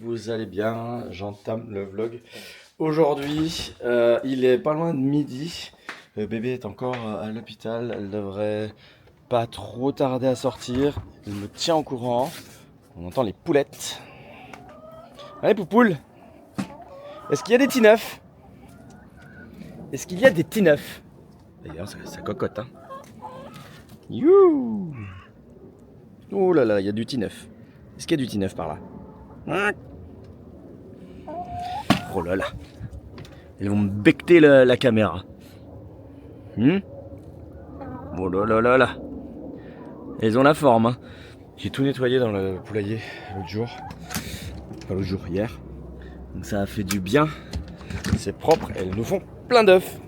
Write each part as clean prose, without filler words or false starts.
vous allez bien, j'entame le vlog. Aujourd'hui, il est pas loin de midi. Le bébé est encore à l'hôpital. Elle devrait pas trop tarder à sortir. Il me tient au courant. On entend les poulettes. Allez, Poupoule, est-ce qu'il y a des petits neufs? Est-ce qu'il y a des petits neufs? D'ailleurs, ça cocotte, hein. Youhou! Oh là là, il y a du petit neuf. Est-ce qu'il y a du petit neuf par là? Oh là là. Elles vont me becter la caméra. Oh là là là là. Elles ont la forme, hein. J'ai tout nettoyé dans le poulailler l'autre jour. Enfin l'autre jour, hier. Donc ça a fait du bien. C'est propre. Elles nous font plein d'œufs.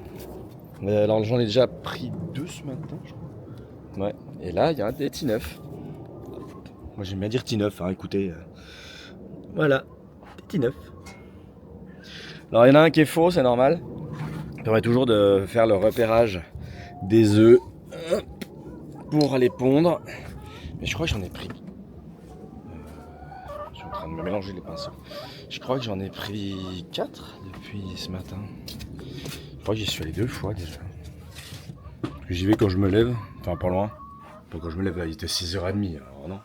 Alors j'en ai déjà pris 2 ce matin, je crois. Ouais. Et là, il y a des petits neufs. Moi j'aime bien dire petits neufs, hein. Écoutez. Voilà. Des petits neufs. Alors il y en a un qui est faux, c'est normal. Ça permet toujours de faire le repérage des œufs pour les pondre. Mais je crois que j'en ai pris. Je suis en train de me mélanger les pinceaux. Je crois que j'en ai pris 4 depuis ce matin. Je crois que j'y suis allé 2 fois déjà. J'y vais quand je me lève, enfin pas loin. Pas quand je me lève, là, il était 6h30, alors non.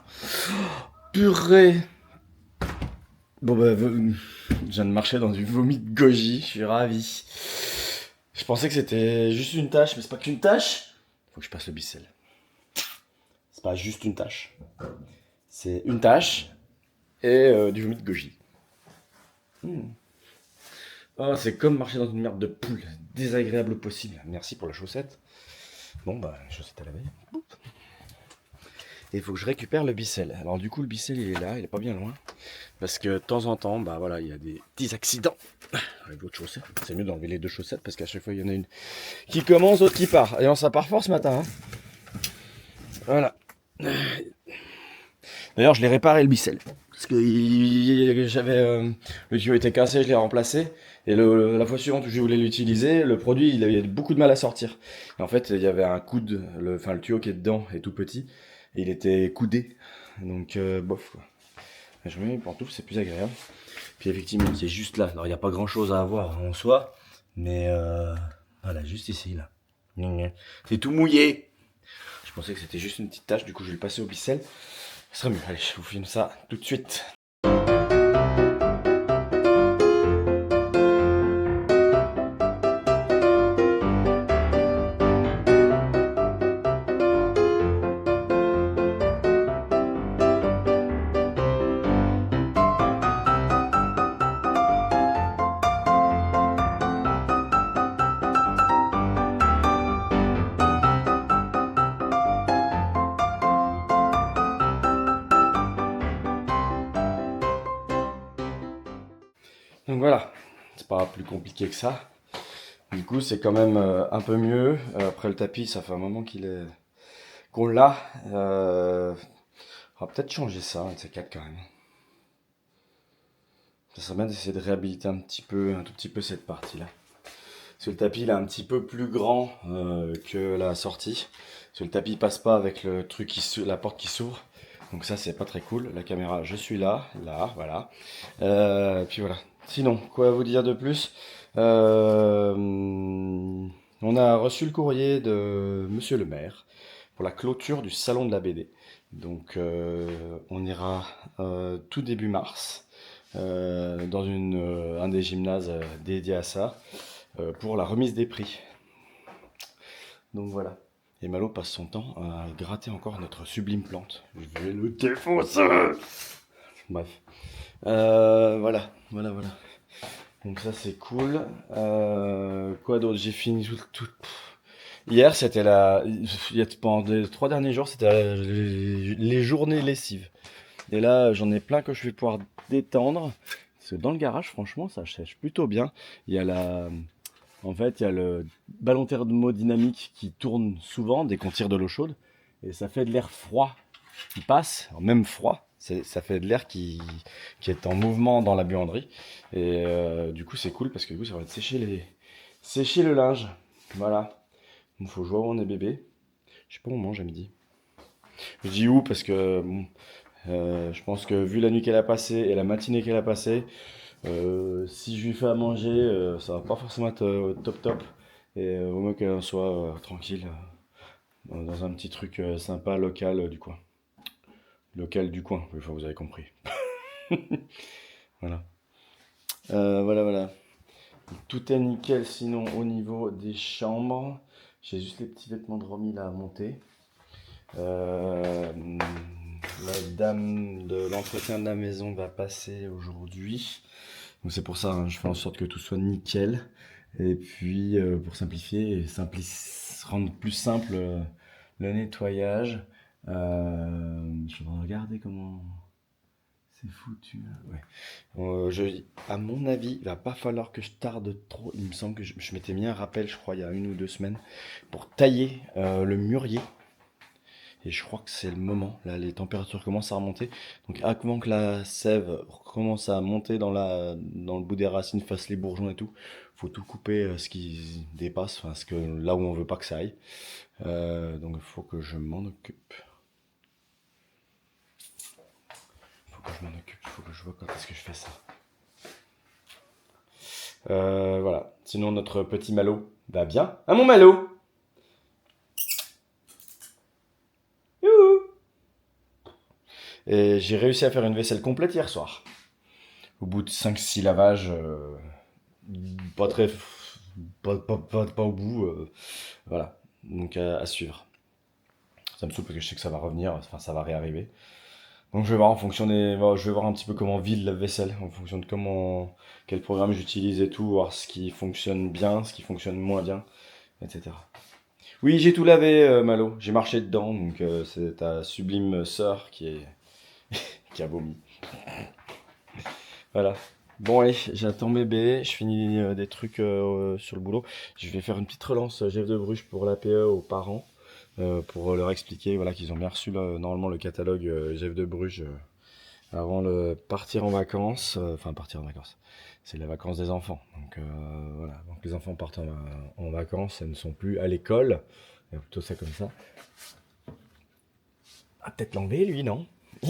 Purée! Bon bah, je viens de marcher dans du vomi de goji, je suis ravi. Je pensais que c'était juste une tâche, mais c'est pas qu'une tâche. Faut que je passe le bicelle. C'est pas juste une tâche. C'est une tâche et du vomi de goji. Oh, c'est comme marcher dans une merde de poule, désagréable au possible. Merci pour la chaussette. Bon bah, la chaussette à la veille. Et il faut que je récupère le bicelle. Alors du coup, le bicelle il est là, il est pas bien loin. Parce que de temps en temps, bah voilà, il y a des petits accidents avec l'autre chaussette. C'est mieux d'enlever les 2 chaussettes parce qu'à chaque fois il y en a une qui commence, l'autre qui part. Et on ça part fort ce matin. Hein. Voilà. D'ailleurs, je l'ai réparé le bicelle. Parce que le tuyau était cassé, je l'ai remplacé. Et la fois suivante où je voulais l'utiliser, le produit il avait beaucoup de mal à sortir. Et en fait, il y avait un coude, le tuyau qui est dedans est tout petit. Et il était coudé. Donc, bof quoi. Je mets mes pantoufles, c'est plus agréable. Puis effectivement, c'est juste là. Alors, il n'y a pas grand chose à avoir en soi. Mais voilà, juste ici là. C'est tout mouillé. Je pensais que c'était juste une petite tache, du coup je vais le passer au bicelle. Ce serait mieux. Allez, je vous filme ça tout de suite. Donc voilà, c'est pas plus compliqué que ça. Du coup, c'est quand même un peu mieux. Après le tapis, ça fait un moment qu'on l'a. On va peut-être changer ça, un de ces 4 quand même. Ça serait bien d'essayer de réhabiliter un tout petit peu cette partie-là. Parce que le tapis il est un petit peu plus grand que la sortie. Parce que le tapis passe pas avec le truc la porte qui s'ouvre. Donc ça c'est pas très cool. La caméra, je suis là, voilà. Puis voilà. Sinon, quoi vous dire de plus? On a reçu le courrier de Monsieur le maire pour la clôture du salon de la BD. Donc on ira tout début mars dans un des gymnases dédiés à ça pour la remise des prix. Donc voilà. Et Malo passe son temps à gratter encore notre sublime plante. Je vais le défoncer. Bref. Voilà. Donc ça c'est cool. Quoi d'autre? J'ai fini tout. Hier c'était pendant les 3 derniers jours c'était les journées lessives. Et là j'en ai plein que je vais pouvoir détendre. Parce que dans le garage franchement ça sèche plutôt bien. Il y a En fait, il y a le ballon thermodynamique qui tourne souvent dès qu'on tire de l'eau chaude. Et ça fait de l'air froid qui passe, même froid. Ça fait de l'air qui est en mouvement dans la buanderie. Et du coup, c'est cool parce que du coup, ça va sécher le linge. Voilà. Il faut jouer où on est bébé. Je sais pas où on mange à midi. Je dis où parce que bon, Je pense que vu la nuit qu'elle a passée et la matinée qu'elle a passée, si je lui fais à manger, ça va pas forcément être top top. Et au mieux qu'elle soit tranquille, dans un petit truc sympa, local du coin. Local du coin, enfin, vous avez compris. Voilà. Voilà. Tout est nickel sinon au niveau des chambres. J'ai juste les petits vêtements de Romy là à monter. La dame de l'entretien de la maison va passer aujourd'hui. Donc c'est pour ça, hein, je fais en sorte que tout soit nickel. Et puis pour simplifier et rendre plus simple le nettoyage. Je vais regarder comment c'est foutu là. Ouais. À mon avis, il va pas falloir que je tarde trop. Il me semble que je m'étais mis un rappel, je crois, il y a 1 ou 2 semaines, pour tailler le mûrier. Et je crois que c'est le moment. Là, les températures commencent à remonter. Donc, avant que la sève commence à monter dans le bout des racines, fasse les bourgeons et tout, faut tout couper ce qui dépasse, enfin, là où on veut pas que ça aille. Donc, il faut que je m'en occupe. Il faut que je vois quand est-ce que je fais ça. Voilà. Sinon, notre petit Malo va bien. Ah, mon Malo! Youhou! Et j'ai réussi à faire une vaisselle complète hier soir. Au bout de 5-6 lavages, pas très. Pas au bout. Voilà. Donc à suivre. Ça me saoule parce que je sais que ça va revenir, enfin ça va réarriver. Donc je vais voir en fonction je vais voir un petit peu comment vide la vaisselle, en fonction de quel programme j'utilise et tout, voir ce qui fonctionne bien, ce qui fonctionne moins bien, etc. Oui, j'ai tout lavé, Malo. J'ai marché dedans, donc c'est ta sublime sœur qui a vomi. Voilà. Bon, allez, j'attends bébé. Je finis des trucs sur le boulot. Je vais faire une petite relance Jeff de Bruges pour l'APE aux parents. Pour leur expliquer voilà, qu'ils ont bien reçu normalement le catalogue Jeff de Bruges avant le partir en vacances. Enfin, partir en vacances. C'est les vacances des enfants. Donc voilà, donc les enfants partent en vacances, elles ne sont plus à l'école. Plutôt ça comme ça. Ah, peut-être l'enlever lui, non?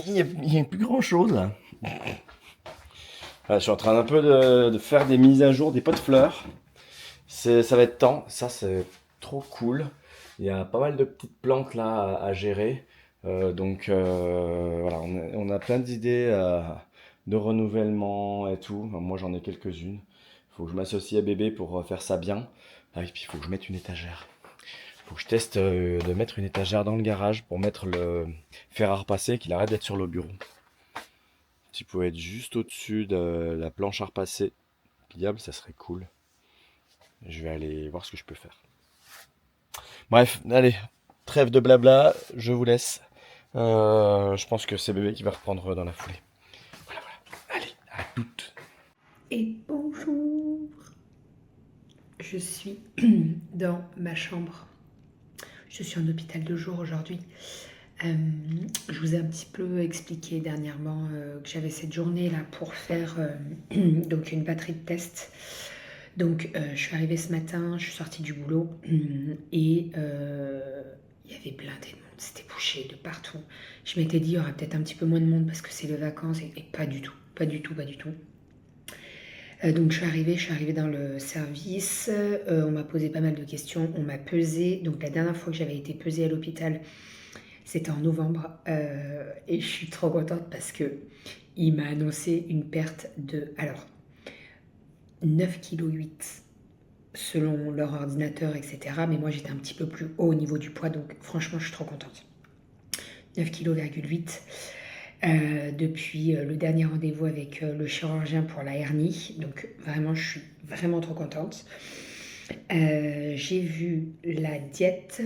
Il y a plus grand chose là. Voilà, je suis en train un peu de faire des mises à jour des pots de fleurs. Ça va être temps. Ça, c'est trop cool. Il y a pas mal de petites plantes là à gérer. Donc voilà, on a plein d'idées de renouvellement et tout. Moi, j'en ai quelques-unes. Il faut que je m'associe à bébé pour faire ça bien. Ah, et puis, il faut que je mette une étagère. Il faut que je teste de mettre une étagère dans le garage pour mettre le fer à repasser, qu'il arrête d'être sur le bureau. S'il pouvait être juste au-dessus de la planche à repasser pliable, ça serait cool. Je vais aller voir ce que je peux faire. Bref, allez, trêve de blabla, je vous laisse. Je pense que c'est bébé qui va reprendre dans la foulée. Voilà. Allez, à toutes. Et bonjour. Je suis dans ma chambre. Je suis en hôpital de jour aujourd'hui. Je vous ai un petit peu expliqué dernièrement que j'avais cette journée là pour faire donc une batterie de tests. Donc je suis arrivée ce matin, je suis sortie du boulot et il y avait blindé de monde, c'était bouché de partout. Je m'étais dit il y aura peut-être un petit peu moins de monde parce que c'est les vacances et pas du tout, pas du tout. Donc je suis arrivée dans le service, on m'a posé pas mal de questions, on m'a pesé. Donc la dernière fois que j'avais été pesée à l'hôpital, c'était en novembre et je suis trop contente parce que il m'a annoncé une perte de 9,8 kg selon leur ordinateur, etc. Mais moi j'étais un petit peu plus haut au niveau du poids, donc franchement je suis trop contente. 9,8 kg. Depuis le dernier rendez-vous avec le chirurgien pour la hernie. Donc vraiment, je suis vraiment trop contente. J'ai vu la diète,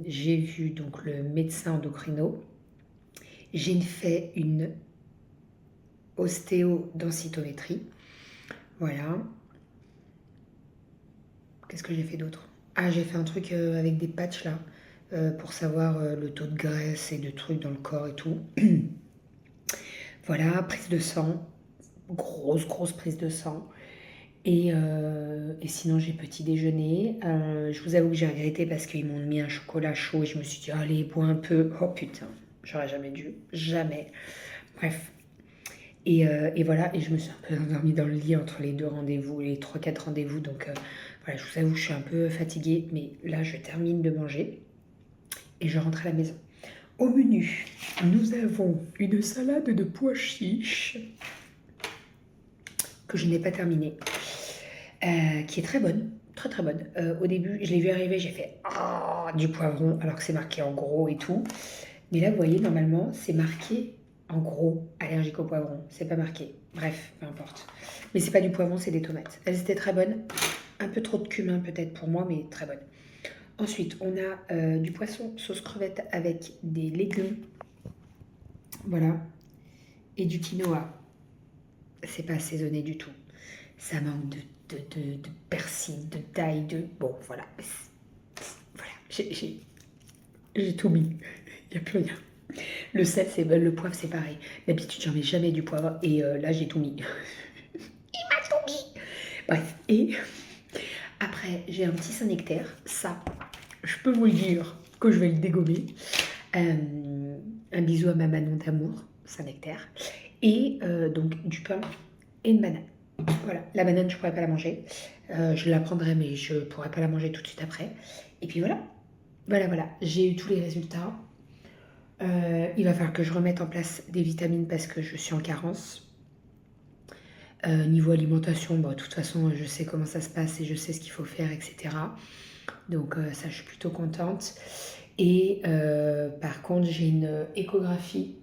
j'ai vu donc le médecin endocrino. J'ai fait une ostéodensitométrie. Voilà. Qu'est-ce que j'ai fait d'autre? Ah, j'ai fait un truc avec des patchs là, pour savoir le taux de graisse et de trucs dans le corps et tout. Voilà, prise de sang, grosse prise de sang. Et sinon, j'ai petit déjeuner. Je vous avoue que j'ai regretté parce qu'ils m'ont mis un chocolat chaud et je me suis dit, allez, bois un peu. Oh putain, J'aurais jamais dû. Jamais. Bref. Et voilà, et je me suis un peu endormie dans le lit entre les 2 rendez-vous, les 3-4 rendez-vous. Donc voilà, je vous avoue, je suis un peu fatiguée. Mais là, je termine de manger et je rentre à la maison. Au menu, nous avons une salade de pois chiches que je n'ai pas terminée, qui est très bonne, très très bonne. Au début, je l'ai vu arriver, j'ai fait ah, du poivron, alors que c'est marqué en gros et tout. Mais là, vous voyez, normalement, c'est marqué en gros allergique au poivron. C'est pas marqué. Bref, peu importe. Mais c'est pas du poivron, c'est des tomates. Elles étaient très bonnes. Un peu trop de cumin peut-être pour moi, mais très bonnes. Ensuite, on a du poisson sauce crevette avec des légumes. Voilà. Et du quinoa. C'est pas assaisonné du tout. Ça manque de persil, de taille, de... Bon, voilà. Voilà. J'ai tout mis. Il n'y a plus rien. Le sel, c'est le poivre, c'est pareil. D'habitude, j'en mets jamais du poivre. Et là, j'ai tout mis. Il m'a tout mis. Bref. Et après, j'ai un petit Saint-Nectaire. Ça, je peux vous le dire que je vais le dégommer. Un bisou à ma Manon d'amour, Saint-Nectaire. Et donc, du pain et une banane. Voilà. La banane, je ne pourrais pas la manger. Je la prendrai, mais je ne pourrais pas la manger tout de suite après. Et puis voilà. Voilà. J'ai eu tous les résultats. Il va falloir que je remette en place des vitamines parce que je suis en carence. Niveau alimentation, bon, de toute façon, je sais comment ça se passe et je sais ce qu'il faut faire, etc. Donc ça, je suis plutôt contente. Et par contre, j'ai une échographie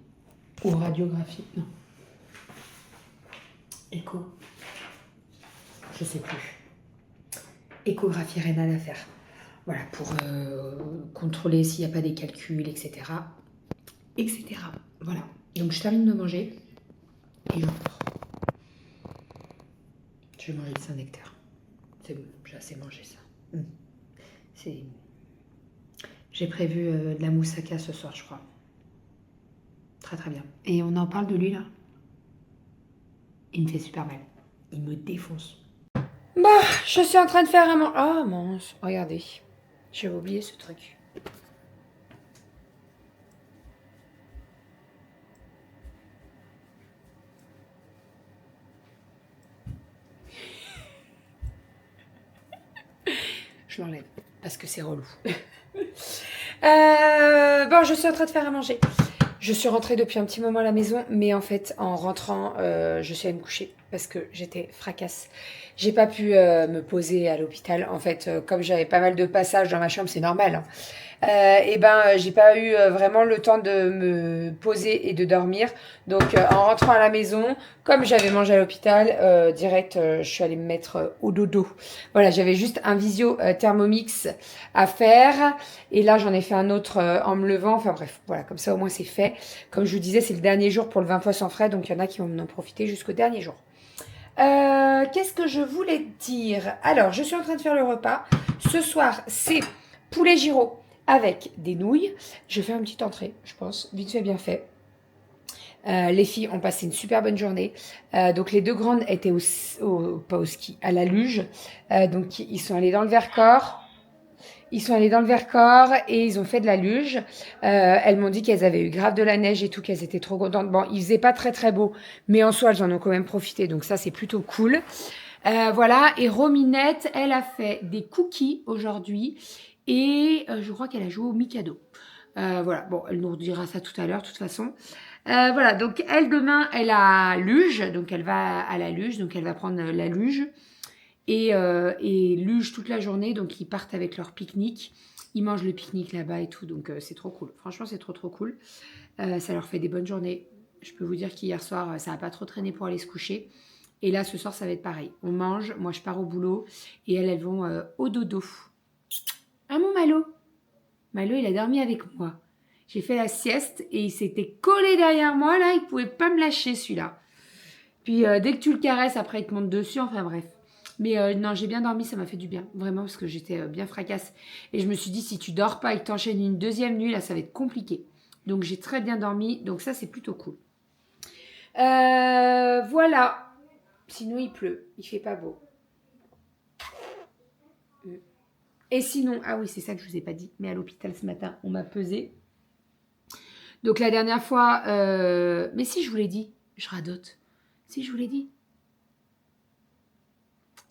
ou radiographie. Non. Je sais plus. Échographie rénale à faire. Voilà, pour contrôler s'il n'y a pas des calculs, etc. Etc. Voilà. Donc je termine de manger et je rentre. Je vais manger le Saint-Nectaire. C'est bon, j'ai assez mangé ça. J'ai prévu de la moussaka ce soir, je crois. Très très bien. Et on en parle de lui là. Il me fait super mal. Il me défonce. Bah, je suis en train de faire un... Ah mince, regardez. J'avais oublié ce truc. Je l'enlève parce que c'est relou. Bon, je suis en train de faire à manger. Je suis rentrée depuis un petit moment à la maison, mais en fait, en rentrant, je suis allée me coucher parce que j'étais fracasse. J'ai pas pu me poser à l'hôpital. En fait, comme j'avais pas mal de passages dans ma chambre, c'est normal, hein. Et ben, j'ai pas eu vraiment le temps de me poser et de dormir. Donc, en rentrant à la maison, comme j'avais mangé à l'hôpital, direct, je suis allée me mettre au dodo. Voilà, j'avais juste un visio Thermomix à faire. Et là, j'en ai fait un autre en me levant. Enfin bref, voilà, comme ça au moins c'est fait. Comme je vous disais, c'est le dernier jour pour le 20 fois sans frais. Donc, il y en a qui vont en profiter jusqu'au dernier jour. Qu'est-ce que je voulais dire? Alors, je suis en train de faire le repas. Ce soir, c'est poulet gyro avec des nouilles. Je fais une petite entrée, je pense, vite fait, bien fait. Les filles ont passé une super bonne journée. Donc les deux grandes étaient pas au ski, à la luge. Donc ils sont allés dans le Vercors. Ils sont allés dans le Vercors et ils ont fait de la luge. Elles m'ont dit qu'elles avaient eu grave de la neige et tout, qu'elles étaient trop contentes. Bon, il faisait pas très très beau, mais en soi, elles en ont quand même profité. Donc ça, c'est plutôt cool. Voilà. Et Rominette, elle a fait des cookies aujourd'hui et je crois qu'elle a joué au Mikado. Voilà. Bon, elle nous redira ça tout à l'heure, de toute façon. Voilà. Donc elle demain, elle a luge, donc elle va à la luge, donc elle va prendre la luge. Et luge toute la journée, donc ils partent avec leur pique-nique. Ils mangent le pique-nique là-bas et tout, donc c'est trop cool. Franchement, c'est trop trop cool. Ça leur fait des bonnes journées. Je peux vous dire qu'hier soir, ça n'a pas trop traîné pour aller se coucher. Et là, ce soir, ça va être pareil. On mange, moi je pars au boulot et elles vont au dodo. Ah mon Malo. Malo, il a dormi avec moi. J'ai fait la sieste et il s'était collé derrière moi, là, il ne pouvait pas me lâcher celui-là. Puis dès que tu le caresses, après il te monte dessus, enfin bref. Mais non, j'ai bien dormi, ça m'a fait du bien, vraiment, parce que j'étais bien fracasse. Et je me suis dit, si tu dors pas et que t'enchaînes une deuxième nuit, là, ça va être compliqué. Donc j'ai très bien dormi, donc ça, c'est plutôt cool. Voilà. Sinon, il pleut, il fait pas beau. Et sinon, ah oui, c'est ça que je vous ai pas dit, mais à l'hôpital ce matin, on m'a pesé. Donc la dernière fois, mais si je vous l'ai dit, je radote. Si je vous l'ai dit.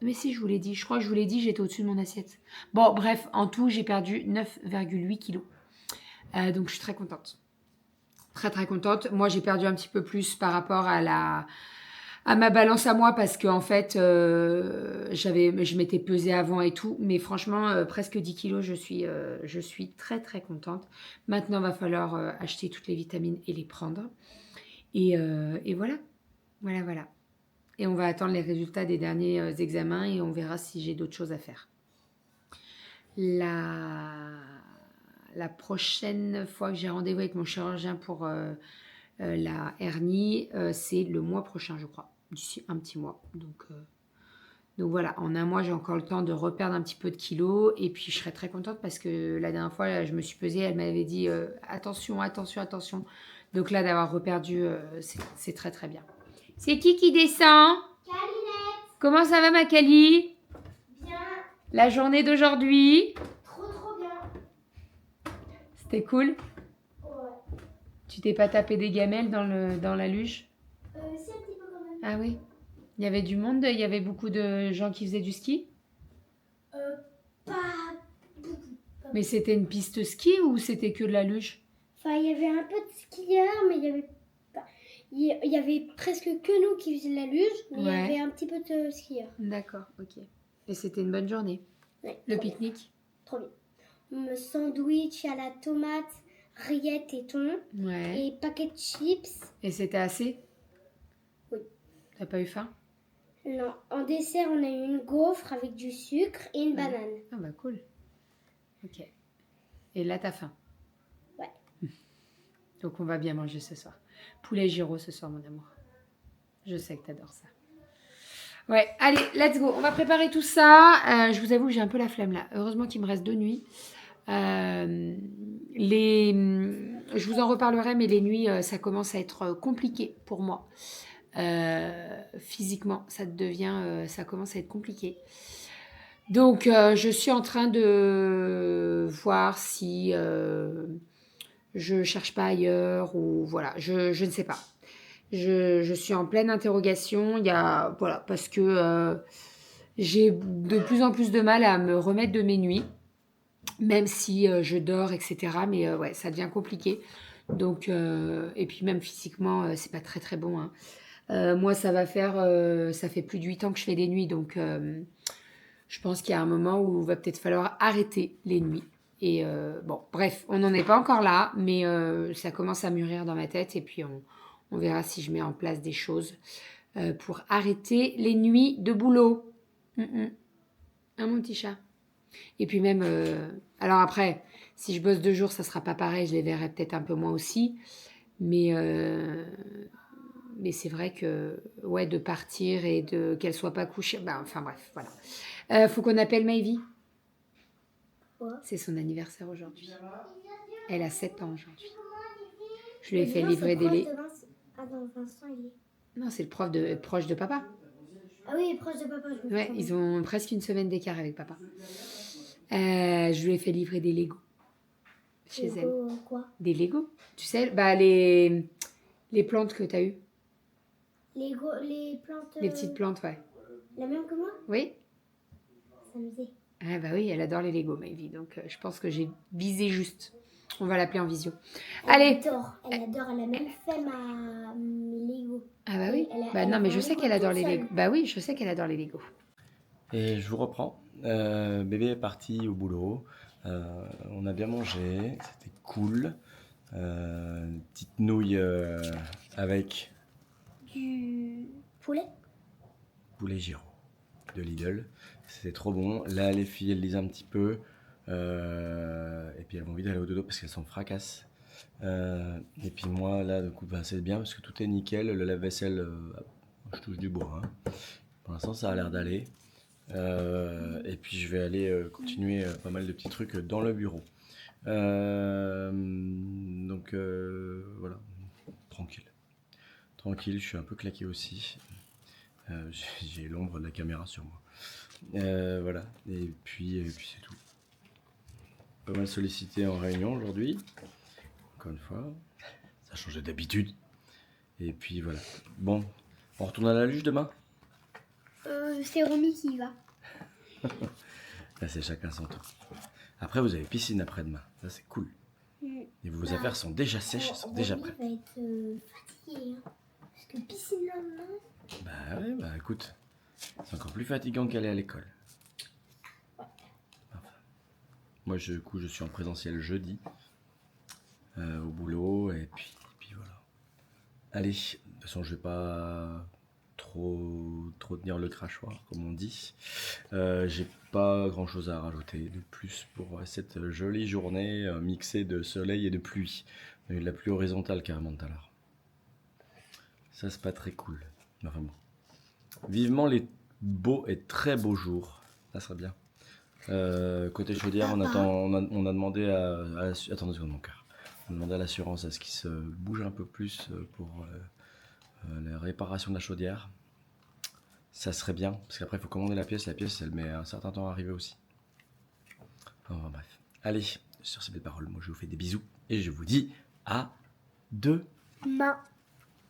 Mais si je vous l'ai dit, je crois que je vous l'ai dit, j'étais au-dessus de mon assiette. Bon, bref, en tout, j'ai perdu 9,8 kilos. Donc je suis très contente. Très très contente. Moi, j'ai perdu un petit peu plus par rapport à ma balance à moi parce que en fait, je m'étais pesée avant et tout. Mais franchement, presque 10 kilos, je suis très très contente. Maintenant, il va falloir acheter toutes les vitamines et les prendre. Et voilà. Voilà, voilà. Et on va attendre les résultats des derniers examens et on verra si j'ai d'autres choses à faire. La prochaine fois que j'ai rendez-vous avec mon chirurgien pour la hernie, c'est le mois prochain, je crois, d'ici un petit mois. Donc voilà, en un mois, j'ai encore le temps de reperdre un petit peu de kilos. Et puis, je serais très contente parce que la dernière fois, je me suis pesée, elle m'avait dit attention, attention, attention. Donc là, d'avoir reperdu, c'est très, très bien. C'est qui descend? Calinette. Comment ça va, ma Cali? Bien. La journée d'aujourd'hui? Trop bien. C'était cool? Ouais. Tu t'es pas tapé des gamelles dans la luge? Si, un petit peu quand même. Ah oui? Il y avait du monde? Il y avait beaucoup de gens qui faisaient du ski? Pas beaucoup. Mais c'était une piste ski ou c'était que de la luge? Enfin, il y avait un peu de skieurs, mais il y avait pas... Il y avait presque que nous qui faisions la luge, mais il y Ouais. avait un petit peu de skieurs. D'accord, ok. Et c'était une bonne journée? Ouais, Le trop bien. pique-nique? Trop bien. Sandwich à la tomate, rillettes et thon, Ouais. et paquet de chips. Et c'était assez? Oui. T'as pas eu faim? Non, en dessert, on a eu une gaufre avec du sucre et une banane. Ah bah cool. Ok. Et là, t'as faim? Ouais. Donc on va bien manger ce soir. Poulet gyro ce soir, mon amour. Je sais que t'adores ça. Ouais, allez, let's go. On va préparer tout ça. Je vous avoue que j'ai un peu la flemme là. Heureusement qu'il me reste 2 nuits. Je vous en reparlerai, mais les nuits, ça commence à être compliqué pour moi. Physiquement, ça commence à être compliqué. Donc, je suis en train de voir si je cherche pas ailleurs ou voilà, je ne sais pas. Je suis en pleine interrogation. Voilà, parce que j'ai de plus en plus de mal à me remettre de mes nuits, même si je dors, etc. Mais ouais, ça devient compliqué. Donc, et puis même physiquement, c'est pas très très bon, hein. Moi, ça fait plus de 8 ans que je fais des nuits, donc je pense qu'il y a un moment où il va peut-être falloir arrêter les nuits. Et bon, bref, on n'en est pas encore là, mais ça commence à mûrir dans ma tête et puis on verra si je mets en place des choses pour arrêter les nuits de boulot. Hein, mon petit chat. Et puis même, alors après, si je bosse 2 jours, ça sera pas pareil, je les verrai peut-être un peu moins aussi, mais c'est vrai que ouais, de partir et qu'elle soit pas couchée, enfin bref, voilà. Faut qu'on appelle Maïvi. Ouais. C'est son anniversaire aujourd'hui. Elle a 7 ans aujourd'hui. Je lui ai fait livrer des laits. Ah non, Vincent, il est... Non, c'est le proche de papa. Ah oui, proche de papa. Je me Ouais, trompe. ils ont presque une semaine d'écart avec papa. Je lui ai fait livrer des Legos chez elle. Quoi? Des Legos. Tu sais, les plantes que tu as eues. Les plantes... Les petites plantes, ouais. La même que moi? Oui? S'amuser. Ah bah oui, elle adore les Legos, Maëvie. Donc je pense que j'ai visé juste. On va l'appeler en visio. Allez. Elle adore. Elle a même fait mes Lego. Ah bah oui. Elle non, a mais fait je un sais Lego qu'elle adore toute les seule. Legos. Bah oui, je sais qu'elle adore les Legos. Et je vous reprends. Bébé est parti au boulot. On a bien mangé. C'était cool. Une petite nouille avec Du poulet? poulet gyro de Lidl. C'était trop bon. Là, les filles, elles lisent un petit peu. Et puis elles ont envie d'aller au dodo parce qu'elles sont fracasses. Et puis moi, là, du coup, c'est bien parce que tout est nickel. Le lave-vaisselle, je touche du bois, hein. Pour l'instant, ça a l'air d'aller. Et puis je vais aller continuer pas mal de petits trucs dans le bureau. Donc voilà, tranquille, je suis un peu claqué aussi. J'ai l'ombre de la caméra sur moi. Voilà, et puis c'est tout. Pas mal sollicité en réunion aujourd'hui, encore une fois. a changé d'habitude. Et puis voilà. Bon, on retourne à la luge demain? C'est Romy qui y va. Là, c'est chacun son tour. Après, vous avez piscine après-demain. Ça, c'est cool. Et vos affaires sont déjà sèches, elles sont déjà prêtes. Romy va être fatiguée. Hein. Parce que piscine le lendemain. Bah ouais, bah écoute, c'est encore plus fatigant qu'aller à l'école. Enfin, moi, du coup, je suis en présentiel jeudi au boulot et puis voilà. Allez, de toute façon, je vais pas trop tenir le crachoir, comme on dit. J'ai pas grand chose à rajouter de plus pour cette jolie journée mixée de soleil et de pluie. On a eu de la pluie horizontale carrément tout à l'heure. Ça, c'est pas très cool, vraiment. Vivement les beaux et très beaux jours. Ça serait bien. Côté chaudière, on a demandé attendez une seconde, mon cœur. On a demandé à l'assurance à ce qu'il se bouge un peu plus pour la réparation de la chaudière. Ça serait bien, parce qu'après il faut commander la pièce elle met un certain temps à arriver aussi. Enfin bref. Allez, sur ces belles paroles, moi je vous fais des bisous et je vous dis à demain. Ma.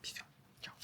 Bisous. Ciao.